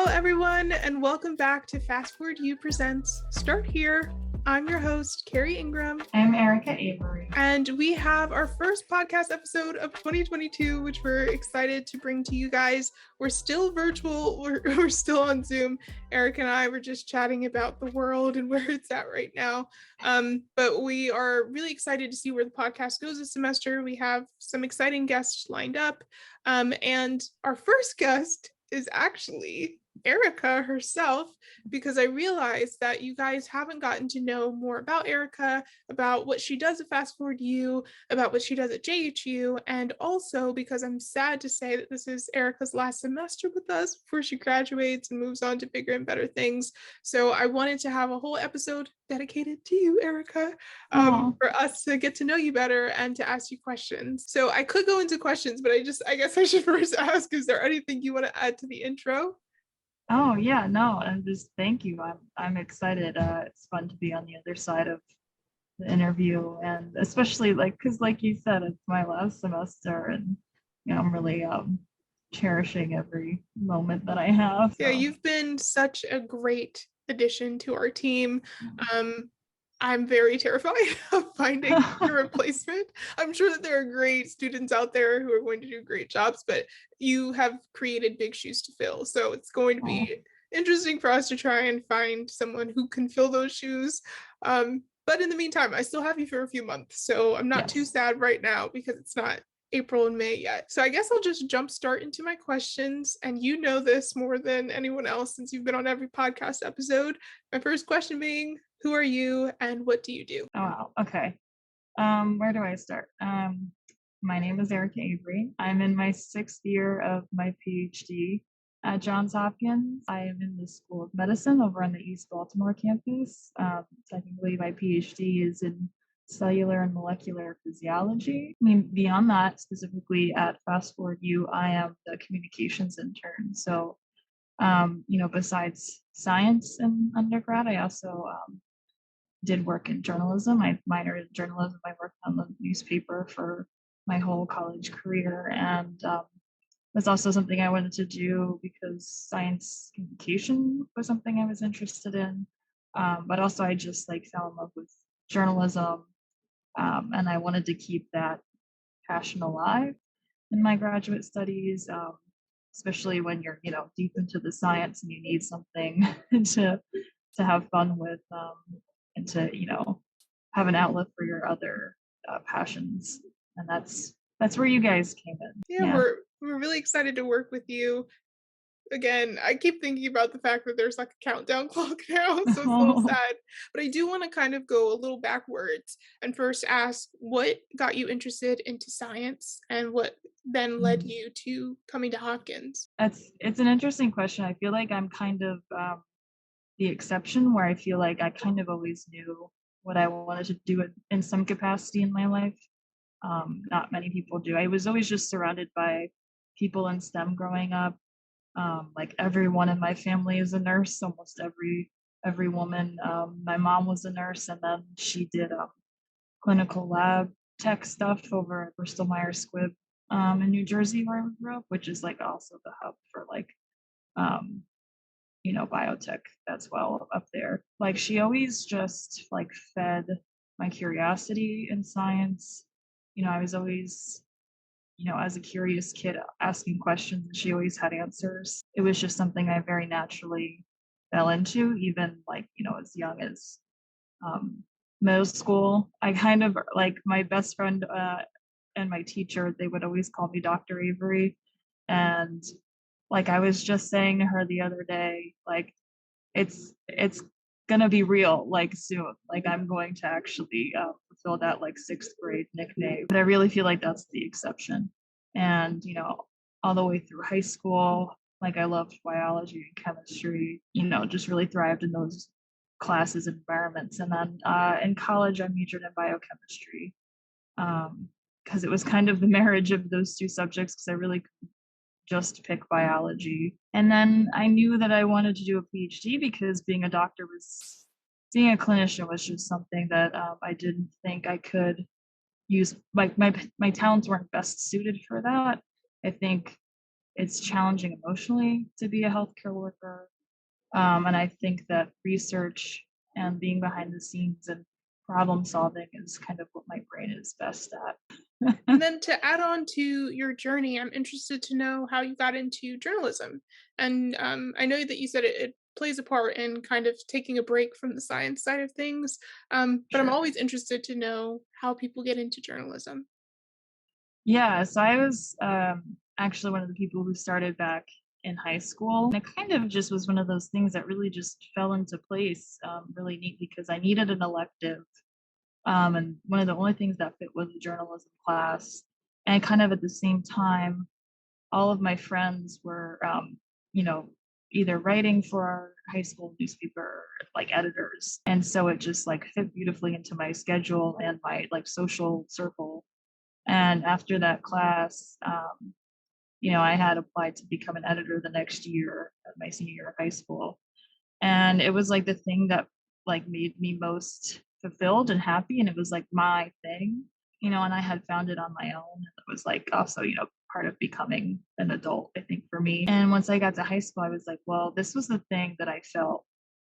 Hello, everyone, and welcome back to FastForward U Presents Start Here. I'm your host, Kerry Ingram. I'm Erica Avery. And we have our first podcast episode of 2022, which we're excited to bring to you guys. We're still virtual. We're still on Zoom. Erica and I were just chatting about the world and where it's at right now. But we are really excited to see where the podcast goes this semester. We have some exciting guests lined up. And our first guest is actually Erica herself, because I realized that you guys haven't gotten to know more about Erica, about what she does at FastForward U, about what she does at JHU, and also because I'm sad to say that this is Erica's last semester with us before she graduates and moves on to bigger and better things. So I wanted to have a whole episode dedicated to you, Erica, for us to get to know you better and to ask you questions. So I could go into questions, but I guess I should first ask, is there anything you want to add to the intro? Oh yeah, no, and just thank you. I'm excited. It's fun to be on the other side of the interview, and especially because like you said, it's my last semester, and I'm really cherishing every moment that I have. Yeah, you've been such a great addition to our team. I'm very terrified of finding a replacement. I'm sure that there are great students out there who are going to do great jobs, but you have created big shoes to fill. So it's going to be interesting for us to try and find someone who can fill those shoes. But in the meantime, I still have you for a few months. So I'm not too sad right now because it's not April and May yet. So I guess I'll just jump start into my questions. And you know this more than anyone else since you've been on every podcast episode. My first question being, who are you and what do you do? Oh, wow. Okay. Where do I start? My name is Erica Avery. I'm in my 6th year of my PhD at Johns Hopkins. I am in the School of Medicine over on the East Baltimore campus. Technically, my PhD is in cellular and molecular physiology. I mean, beyond that, specifically at FastForward U, I am the communications intern. So, besides science in undergrad, I also did work in journalism. I minored in journalism. I worked on the newspaper for my whole college career, and was also something I wanted to do because science communication was something I was interested in. But also, I just fell in love with journalism, and I wanted to keep that passion alive in my graduate studies, especially when you're deep into the science and you need something to have fun with. And to have an outlet for your other passions, and that's where you guys came in. Yeah. We're really excited to work with you. Again, I keep thinking about the fact that there's a countdown clock now, so it's a little sad. But I do want to kind of go a little backwards and first ask, what got you interested into science and what then led you to coming to Hopkins? It's an interesting question. I feel like I'm kind of the exception, where I feel like I kind of always knew what I wanted to do in some capacity in my life. Not many people do. I was always just surrounded by people in STEM growing up. Everyone in my family is a nurse, almost every woman. My mom was a nurse, and then she did clinical lab tech stuff over at Bristol Myers Squibb in New Jersey, where I grew up, which is also the hub for biotech as well up there. She always just fed my curiosity in science. I was always, as a curious kid asking questions, and she always had answers. It was just something I very naturally fell into, even as young as middle school. I kind of my best friend and my teacher, they would always call me Dr. Avery. And I was just saying to her the other day, it's gonna be real soon. I'm going to actually fulfill that 6th grade nickname. But I really feel like that's the exception. And all the way through high school, I loved biology and chemistry. Just really thrived in those classes and environments. And then in college, I majored in biochemistry because it was kind of the marriage of those two subjects, because I really just pick biology. And then I knew that I wanted to do a PhD because being a clinician was just something that I didn't think I could use. My talents weren't best suited for that. I think it's challenging emotionally to be a healthcare worker. And I think that research and being behind the scenes and problem solving is kind of what my brain is best at. And then to add on to your journey, I'm interested to know how you got into journalism. And I know that you said it plays a part in kind of taking a break from the science side of things. But I'm Sure. always interested to know how people get into journalism. Yeah, so I was actually one of the people who started back in high school. And it kind of just was one of those things that really just fell into place really neatly because I needed an elective. And one of the only things that fit was a journalism class. And kind of at the same time, all of my friends were, you know, either writing for our high school newspaper, like editors. And so it just like fit beautifully into my schedule and my like social circle. And after that class, I had applied to become an editor the next year, my senior year of high school. And it was like the thing that like made me most fulfilled and happy. And it was like my thing, and I had found it on my own. And it was like also, part of becoming an adult, I think, for me. And once I got to high school, I was like, well, this was the thing that I felt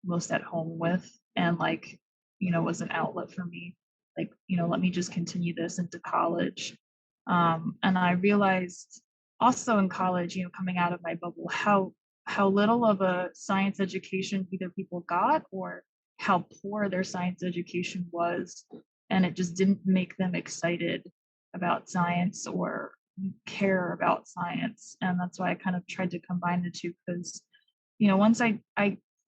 most at home with and like, was an outlet for me. Like, let me just continue this into college. And I realized also in college, coming out of my bubble, how little of a science education either people got or how poor their science education was. And it just didn't make them excited about science or care about science. And that's why I kind of tried to combine the two because, once I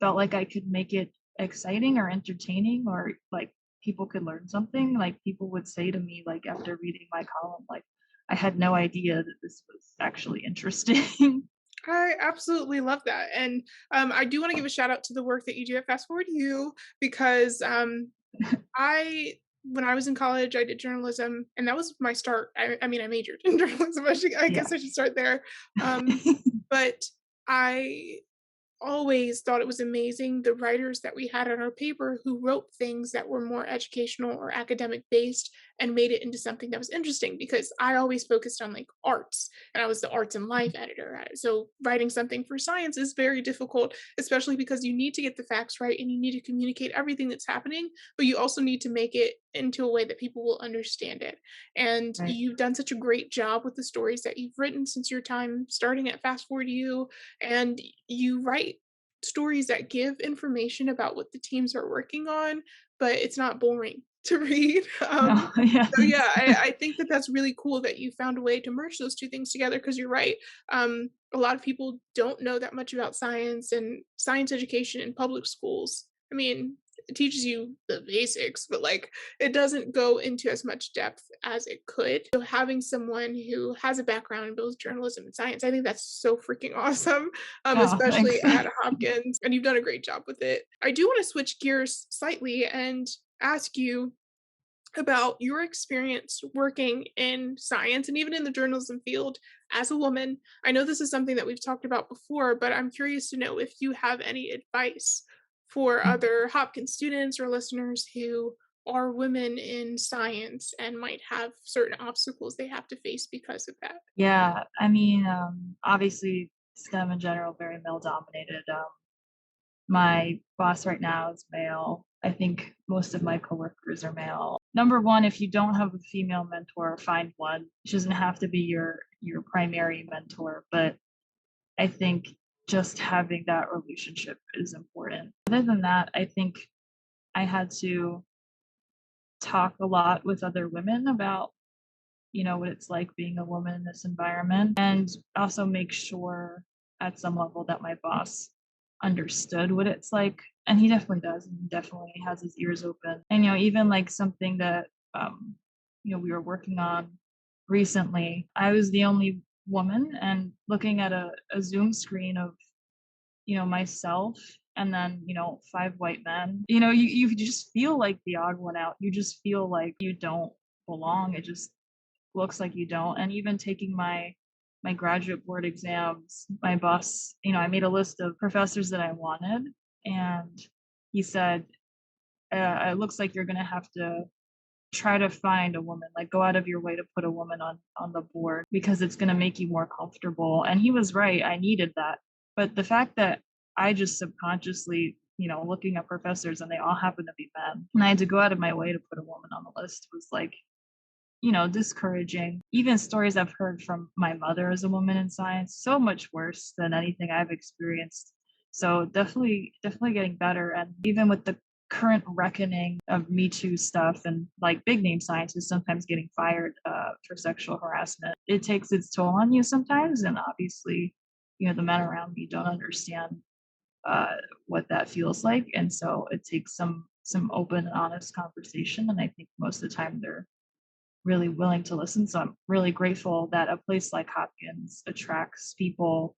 felt like I could make it exciting or entertaining or like people could learn something, like people would say to me, like after reading my column, like, I had no idea that this was actually interesting. I absolutely love that. And I do want to give a shout out to the work that you do at FastForward U because I when I was in college, I did journalism, and that was my start. I mean, I majored in journalism. I Yeah. guess I should start there. But I always thought it was amazing the writers that we had on our paper who wrote things that were more educational or academic based and made it into something that was interesting because I always focused on like arts and I was the arts and life editor. So writing something for science is very difficult, especially because you need to get the facts right and you need to communicate everything that's happening, but you also need to make it into a way that people will understand it. And Right. you've done such a great job with the stories that you've written since your time starting at Fast Forward U, and you write stories that give information about what the teams are working on, but it's not boring to read. No, yeah. So yeah, I think that that's really cool that you found a way to merge those two things together because you're right. A lot of people don't know that much about science and science education in public schools. I mean, it teaches you the basics, but like it doesn't go into as much depth as it could. So having someone who has a background in both journalism and science, I think that's so freaking awesome, Oh, thanks. especially at Hopkins, and you've done a great job with it. I do want to switch gears slightly and ask you about your experience working in science and even in the journalism field as a woman. I know this is something that we've talked about before, but I'm curious to know if you have any advice for other Hopkins students or listeners who are women in science and might have certain obstacles they have to face because of that. Yeah, I mean, obviously STEM in general very male dominated. My boss right now is male. I think most of my coworkers are male. Number one, if you don't have a female mentor, find one. She doesn't have to be your primary mentor, but I think just having that relationship is important. Other than that, I think I had to talk a lot with other women about, what it's like being a woman in this environment and also make sure at some level that my boss understood what it's like. And he definitely does and definitely has his ears open. And, even like something that, we were working on recently, I was the only woman and looking at a Zoom screen of myself and then, five white men. You just feel like the odd one out. You just feel like you don't belong. It just looks like you don't. And even taking my graduate board exams, my boss, I made a list of professors that I wanted, and he said, "It looks like you're going to have to try to find a woman, like go out of your way to put a woman on the board because it's going to make you more comfortable. And he was right. I needed that. But the fact that I just subconsciously, looking at professors and they all happen to be men, and I had to go out of my way to put a woman on the list was like, discouraging. Even stories I've heard from my mother as a woman in science, so much worse than anything I've experienced. So definitely getting better. And even with the current reckoning of Me Too stuff and like big name scientists sometimes getting fired for sexual harassment, it takes its toll on you sometimes. And obviously, the men around me don't understand uh, what that feels like. And so it takes some open and honest conversation. And I think most of the time they're really willing to listen. So I'm really grateful that a place like Hopkins attracts people,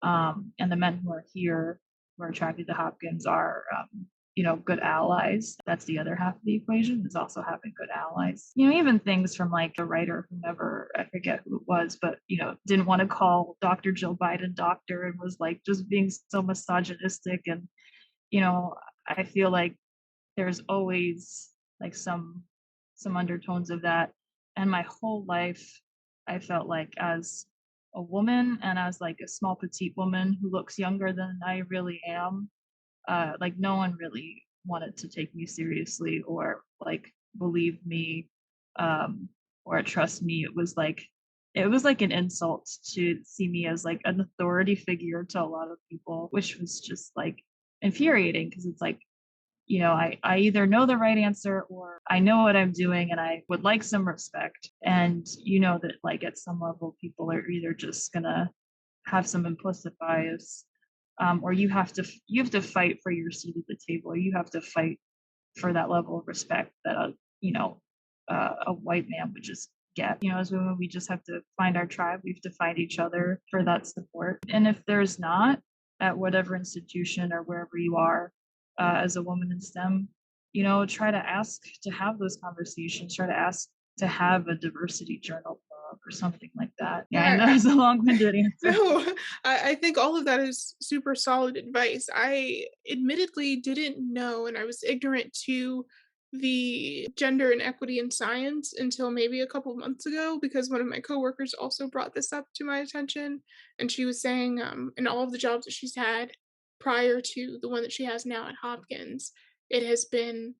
and the men who are here who are attracted to Hopkins are, good allies. That's the other half of the equation is also having good allies. Even things from like the writer, whomever, I forget who it was, but, didn't want to call Dr. Jill Biden doctor and was like just being so misogynistic. And, I feel like there's always like some undertones of that. And my whole life I felt like as a woman and as like a small petite woman who looks younger than I really am, like no one really wanted to take me seriously or like believe me, um or trust me. It was like an insult to see me as like an authority figure to a lot of people, which was just like infuriating because it's like, I either know the right answer or I know what I'm doing and I would like some respect. And that like at some level people are either just gonna have some implicit bias, or you have to fight for your seat at the table. Or you have to fight for that level of respect that a white man would just get. As women, we just have to find our tribe. We have to find each other for that support. And if there's not, at whatever institution or wherever you are, as a woman in STEM, try to ask to have those conversations. Try to ask to have a diversity journal club or something like that. Yeah, I know Yeah, it's a long-winded answer. no, I think all of that is super solid advice. I admittedly didn't know, and I was ignorant to the gender and equity in science until maybe a couple months ago because one of my coworkers also brought this up to my attention. And she was saying, in all of the jobs that she's had prior to the one that she has now at Hopkins, it has been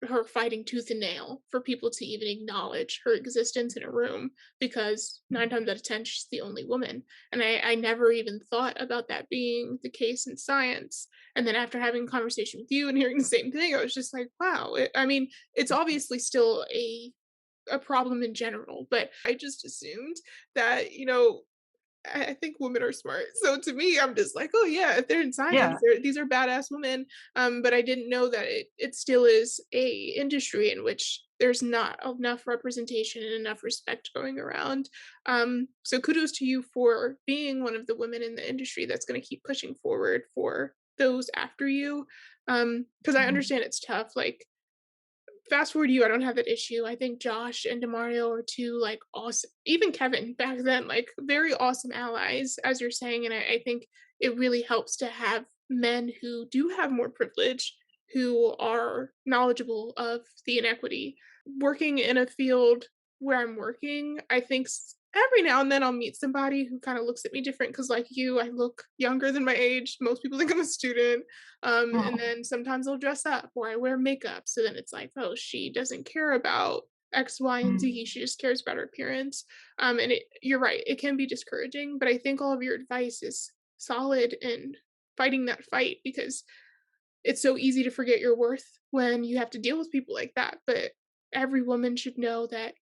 her fighting tooth and nail for people to even acknowledge her existence in a room because 9 times out of 10 she's the only woman. And I never even thought about that being the case in science. And then after having a conversation with you and hearing the same thing, I was just like, wow. I mean, it's obviously still a problem in general, but I just assumed that, I think women are smart. So to me, I'm just like, oh yeah, if they're in science, Yeah, these are badass women. But I didn't know that it still is a industry in which there's not enough representation and enough respect going around. So kudos to you for being one of the women in the industry that's going to keep pushing forward for those after you. Because I mhm, understand it's tough. Like FastForward U, I don't have that issue. I think Josh and Demario are two like awesome, even Kevin back then, like very awesome allies, as you're saying. And I think it really helps to have men who do have more privilege, who are knowledgeable of the inequity. Working in a field where I'm working, I think every now and then I'll meet somebody who kind of looks at me different because, like you, I look younger than my age. Most people think I'm a student. And mhm, then sometimes I'll dress up or I wear makeup. So then it's like, oh, she doesn't care about X, Y, and mhm. Z. She just cares about her appearance. And you're right, it can be discouraging, but I think all of your advice is solid in fighting that fight because it's so easy to forget your worth when you have to deal with people like that. But every woman should know that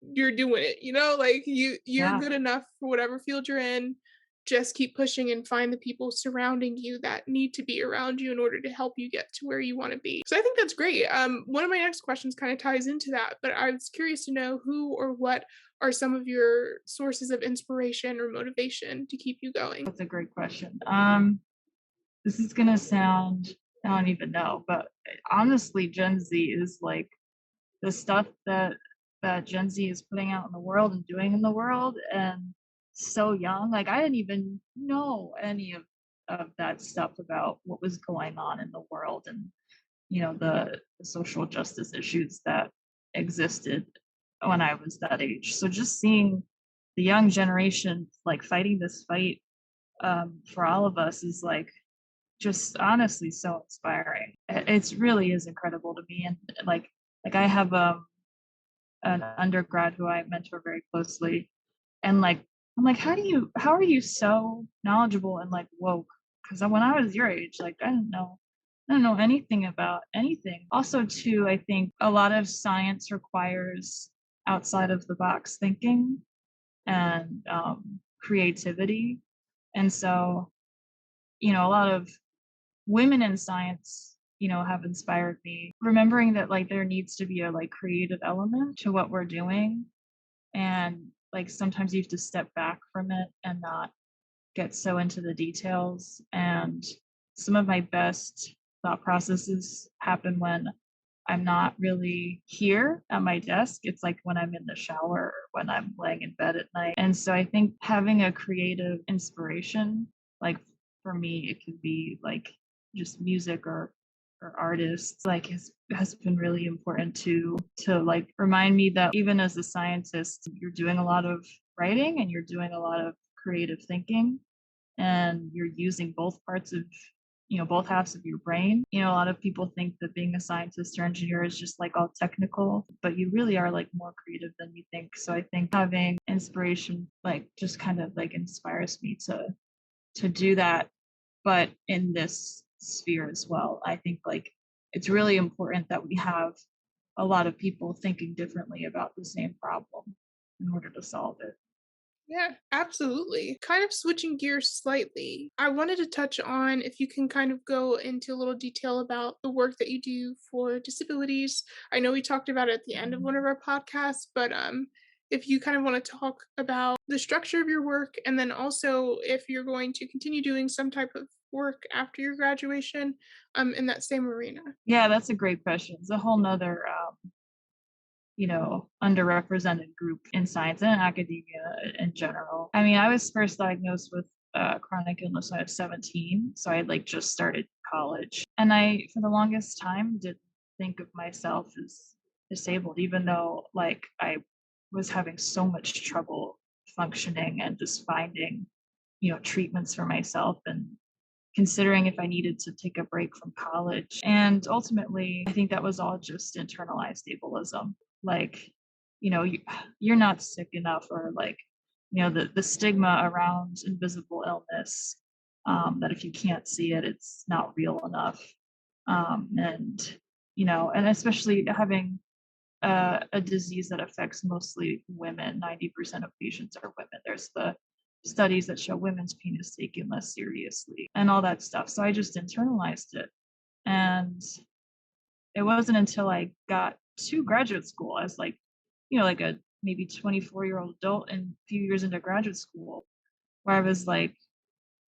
you're doing it, like you're Yeah, good enough for whatever field you're in. Just keep pushing and find the people surrounding you that need to be around you in order to help you get to where you want to be. So I think that's great. One of my next questions kind of ties into that, but I was curious to know who or what are some of your sources of inspiration or motivation to keep you going. that's a great question. This is gonna sound, I don't even know, but honestly, Gen Z is like the stuff that Gen Z is putting out in the world and doing in the world, and so young. Like I didn't even know any of that stuff about what was going on in the world and the social justice issues that existed when I was that age. So just seeing the young generation like fighting this fight for all of us is like just honestly so inspiring. It's really is incredible to me. And like I have an undergrad who I mentor very closely, and like I'm like, how are you so knowledgeable and like woke? Because when I was your age, like I don't know anything about anything. Also, too, I think a lot of science requires outside of the box thinking and creativity. And so, a lot of women in science, have inspired me. Remembering that like there needs to be a like creative element to what we're doing. And like sometimes you have to step back from it and not get so into the details. And some of my best thought processes happen when I'm not really here at my desk. It's like when I'm in the shower or when I'm laying in bed at night. And so I think having a creative inspiration, like for me, it could be like just music or artists, like has been really important to like remind me that even as a scientist, you're doing a lot of writing and you're doing a lot of creative thinking, and you're using both parts of both halves of your brain. A lot of people think that being a scientist or engineer is just like all technical, but you really are like more creative than you think. So I think having inspiration like just kind of like inspires me to do that, but in this sphere as well. I think like it's really important that we have a lot of people thinking differently about the same problem in order to solve it. Yeah, absolutely. Kind of switching gears slightly, I wanted to touch on if you can kind of go into a little detail about the work that you do for disabilities. I know we talked about it at the end of one of our podcasts, but if you kind of want to talk about the structure of your work, and then also if you're going to continue doing some type of work after your graduation in that same arena. Yeah, that's a great question. It's a whole nother underrepresented group in science and academia in general. I mean, I was first diagnosed with chronic illness when I was 17, so I had like just started college, and I, for the longest time, didn't think of myself as disabled, even though like I was having so much trouble functioning and just finding, treatments for myself and considering if I needed to take a break from college. And ultimately, I think that was all just internalized ableism. Like, you're not sick enough, or like, the stigma around invisible illness, that if you can't see it, it's not real enough. And, and especially having a disease that affects mostly women. 90% of patients are women. There's the studies that show women's penis taken less seriously and all that stuff. So I just internalized it. And it wasn't until I got to graduate school as like, like a maybe 24-year-old adult and a few years into graduate school, where I was like,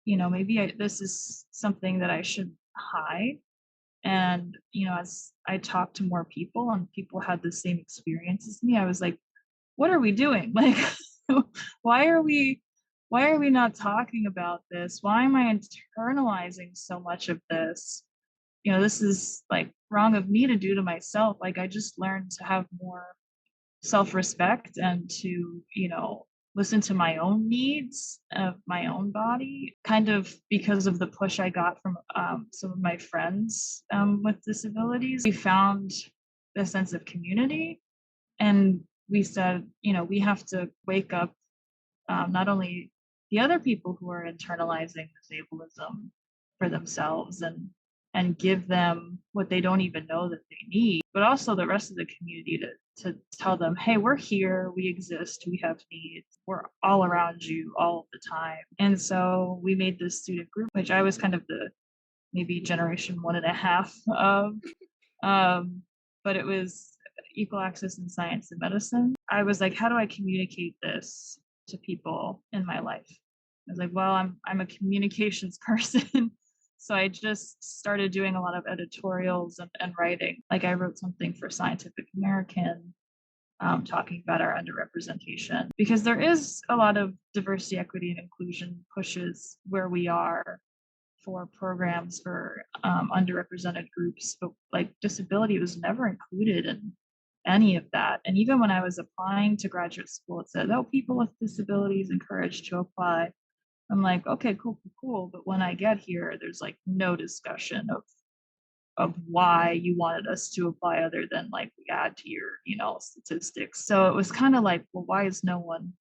maybe this is something that I should hide. And, as I talked to more people and people had the same experience as me, I was like, what are we doing? Like, why are we not talking about this? Why am I internalizing so much of this? This is like wrong of me to do to myself. Like, I just learned to have more self-respect and to, listen to my own needs of my own body, kind of because of the push I got from some of my friends with disabilities. We found a sense of community, and we said, we have to wake up not only the other people who are internalizing this ableism for themselves and give them what they don't even know that they need, but also the rest of the community to tell them, hey, we're here, we exist, we have needs, we're all around you all of the time. And so we made this student group, which I was kind of the maybe generation 1.5 of, but it was equal access in science and medicine. I was like, how do I communicate this to people in my life? I was like, well, I'm a communications person. So I just started doing a lot of editorials and writing. Like I wrote something for Scientific American, talking about our underrepresentation, because there is a lot of diversity, equity, and inclusion pushes where we are for programs for underrepresented groups, but like disability was never included in any of that. And even when I was applying to graduate school, it said, oh, people with disabilities encouraged to apply. I'm like, okay, cool, cool, cool. But when I get here, there's like no discussion of why you wanted us to apply other than like we add to your, statistics. So it was kind of like, well, why is no one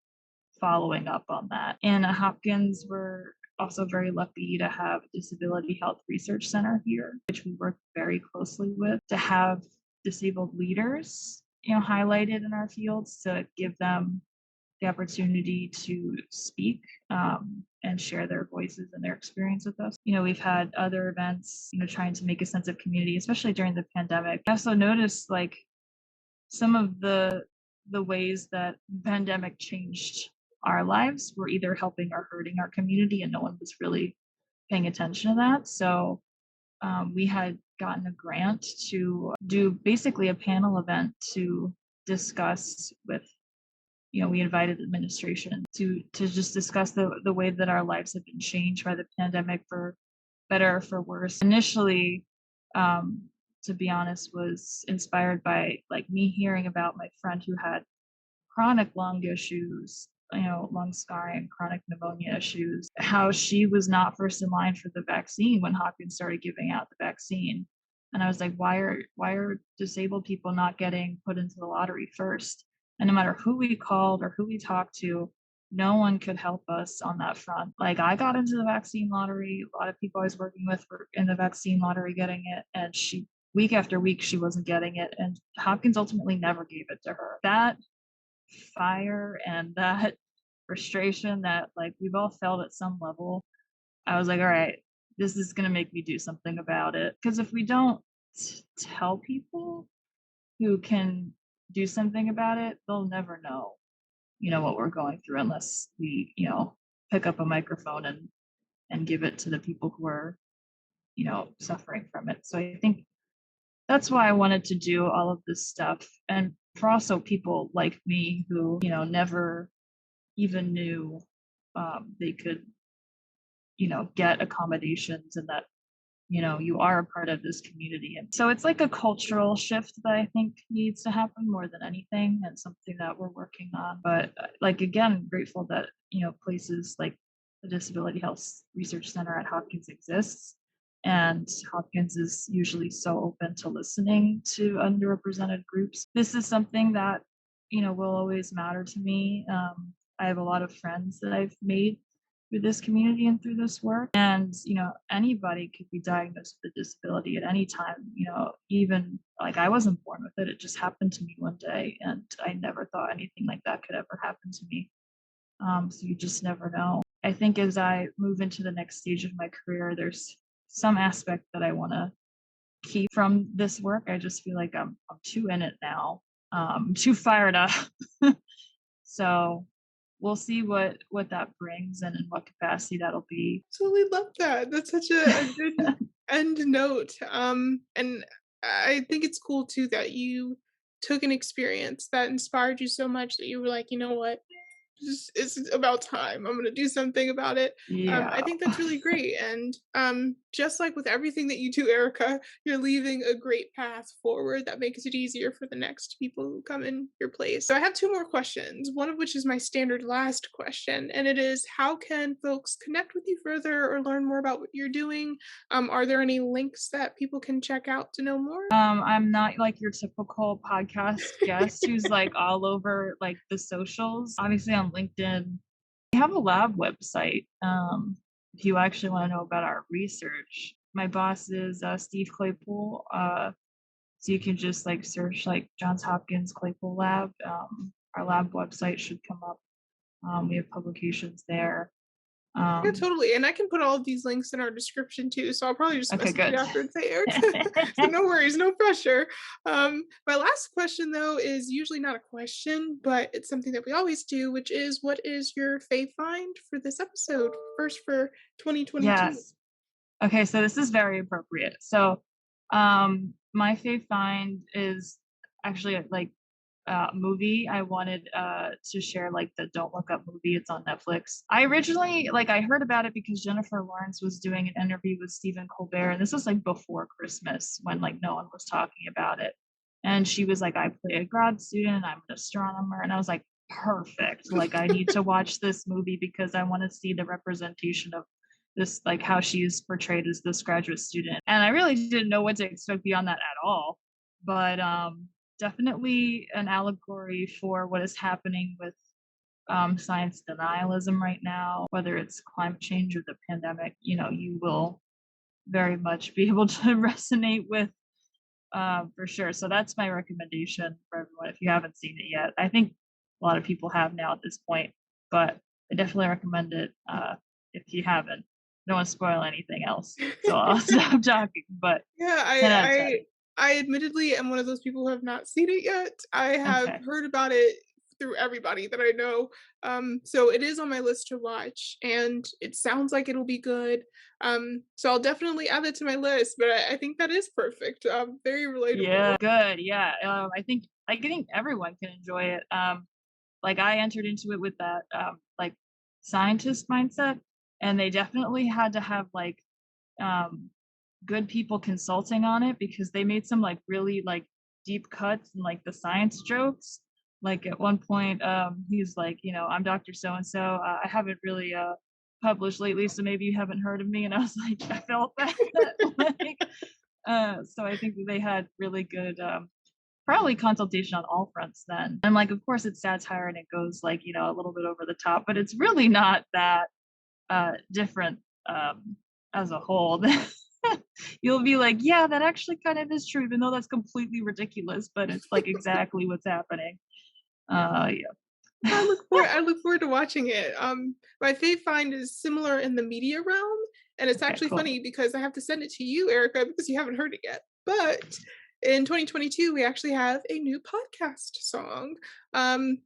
following up on that? And at Hopkins, we're also very lucky to have a disability health research center here, which we work very closely with to have disabled leaders, highlighted in our fields to give them the opportunity to speak and share their voices and their experience with us. We've had other events, trying to make a sense of community, especially during the pandemic. I also noticed like some of the ways that the pandemic changed our lives were either helping or hurting our community, and no one was really paying attention to that. So we had gotten a grant to do basically a panel event to discuss with, we invited administration to just discuss the way that our lives have been changed by the pandemic for better or for worse. Initially, to be honest, was inspired by like me hearing about my friend who had chronic lung issues, lung scarring, chronic pneumonia issues, how she was not first in line for the vaccine when Hopkins started giving out the vaccine. And I was like, why are disabled people not getting put into the lottery first? And no matter who we called or who we talked to, no one could help us on that front. Like I got into the vaccine lottery. A lot of people I was working with were in the vaccine lottery getting it. And week after week, she wasn't getting it. And Hopkins ultimately never gave it to her. That fire and that frustration that like we've all felt at some level, I was like, all right, this is going to make me do something about it. Because if we don't tell people who can do something about it, they'll never know, what we're going through unless we, pick up a microphone and give it to the people who are, suffering from it. So I think that's why I wanted to do all of this stuff. And for also people like me who, never even knew they could, get accommodations and that, you are a part of this community. And so it's like a cultural shift that I think needs to happen more than anything, and something that we're working on. But like, again, grateful that, places like the Disability Health Research Center at Hopkins exists. And Hopkins is usually so open to listening to underrepresented groups. This is something that, will always matter to me. I have a lot of friends that I've made through this community and through this work. And, anybody could be diagnosed with a disability at any time, even like I wasn't born with it. It just happened to me one day. And I never thought anything like that could ever happen to me. So you just never know. I think as I move into the next stage of my career, there's some aspect that I want to keep from this work. I just feel like I'm too in it now. I'm too fired up. So we'll see what that brings and in what capacity that'll be. Totally love that. That's such a good end note. And I think it's cool too that you took an experience that inspired you so much that you were like, you know what? It's about time. I'm going to do something about it. Yeah. I think that's really great. And just like with everything that you do, Erica, you're leaving a great path forward that makes it easier for the next people who come in your place. So I have two more questions, one of which is my standard last question. And it is, how can folks connect with you further or learn more about what you're doing? Are there any links that people can check out to know more? I'm not like your typical podcast guest who's like all over like the socials. Obviously on LinkedIn, we have a lab website. If you actually want to know about our research, my boss is Steve Claypool. So you can just like search like Johns Hopkins Claypool Lab. Our lab website should come up. We have publications there. Yeah, totally. And I can put all of these links in our description too. So I'll probably just message you after and say, Erica, so no worries, no pressure. My last question though is usually not a question, but it's something that we always do, which is, what is your fave find for this episode? First for 2022. Yes. Okay, so this is very appropriate. So my fave find is actually like movie. I wanted to share like the Don't Look Up movie. It's on Netflix. I originally I heard about it because Jennifer Lawrence was doing an interview with Stephen Colbert, and this was like before Christmas when like no one was talking about it. And she was like, I play a grad student, I'm an astronomer. And I was like, perfect. Like, I need to watch this movie because I want to see the representation of this, like how she is portrayed as this graduate student. And I really didn't know what to expect beyond that at all. But definitely an allegory for what is happening with science denialism right now, whether it's climate change or the pandemic. You will very much be able to resonate with, for sure. So that's my recommendation for everyone if you haven't seen it yet. I think a lot of people have now at this point, but I definitely recommend it if you haven't. Don't want to spoil anything else, so I'll stop talking. But Yeah, 10 out of 10. I admittedly am one of those people who have not seen it yet. I have Okay. heard about it through everybody that I know. So it is on my list to watch, and it sounds like it'll be good. So I'll definitely add it to my list, but I think that is perfect. Very Yeah, relatable. good. Yeah. I think everyone can enjoy it. Like I entered into it with that like scientist mindset, and they definitely had to have like um good people consulting on it because they made some like really like deep cuts and like the science jokes. Like at one point, he's like, I'm Dr. So and so. I haven't really published lately, so maybe you haven't heard of me. And I was like, I felt that. like, so I think that they had really good, probably consultation on all fronts then. And like, of course, it's satire and it goes like, a little bit over the top, but it's really not that different as a whole. You'll be like, yeah, that actually kind of is true, even though that's completely ridiculous, but it's like exactly what's happening. Yeah. I look forward to watching it. My fave find is similar in the media realm, and it's Okay, actually cool. funny because I have to send it to you, Erica, because you haven't heard it yet. But in 2022, we actually have a new podcast song.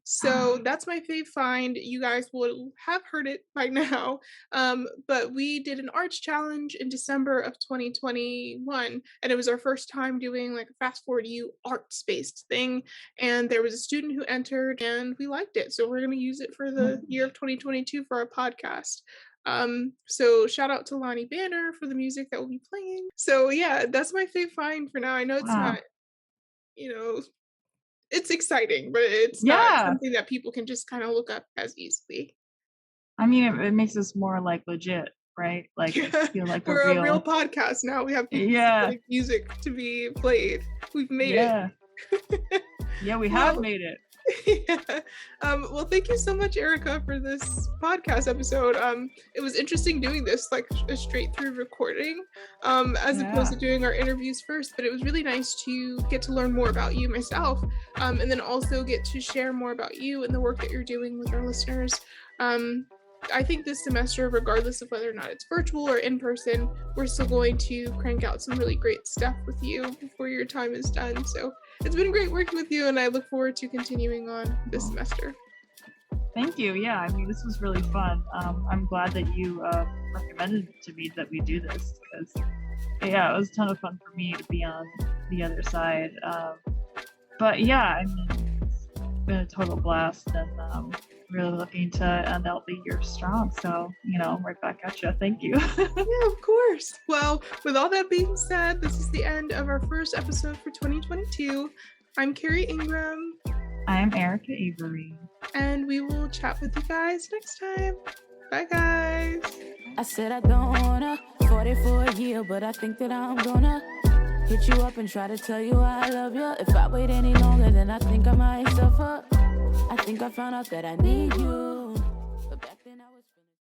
So that's my fave find. You guys will have heard it by now. But we did an arts challenge in December of 2021, and it was our first time doing like a FastForward U arts-based thing. And there was a student who entered, and we liked it. So we're going to use it for the year of 2022 for our podcast. So shout out to Lonnie Banner for the music that will be playing. So yeah, that's my fave find for now. I know it's not, Wow. you know, it's exciting, but it's not Yeah. something that people can just kind of look up as easily. I mean, it makes us more like legit, right? Like Yeah, feel like a we're a real real. podcast now. We have people Yeah. like music to be played. We've made Yeah. it. Yeah, we have Well, made it. yeah. Well, thank you so much, Erica, for this podcast episode. It was interesting doing this like a straight through recording, as opposed Yeah. to doing our interviews first. But it was really nice to get to learn more about you myself, and then also get to share more about you and the work that you're doing with our listeners. I think this semester, regardless of whether or not it's virtual or in person, we're still going to crank out some really great stuff with you before your time is done. So it's been great working with you, and I look forward to continuing on this semester. Thank you. Yeah, I mean, this was really fun. I'm glad that you recommended to me that we do this because, yeah, it was a ton of fun for me to be on the other side. But yeah, I mean, it's been a total blast, and really looking to end out the year strong. So, right back at you. Thank you. Yeah, of course. Well, with all that being said, this is the end of our first episode for 2022. I'm Kerry Ingram. I am Erica Avery. And we will chat with you guys next time. Bye, guys. I said I don't wanna 40 for a year, but I think that I'm gonna hit you up and try to tell you I love you. If I wait any longer, then I think I might suffer. I think I found out that I need you.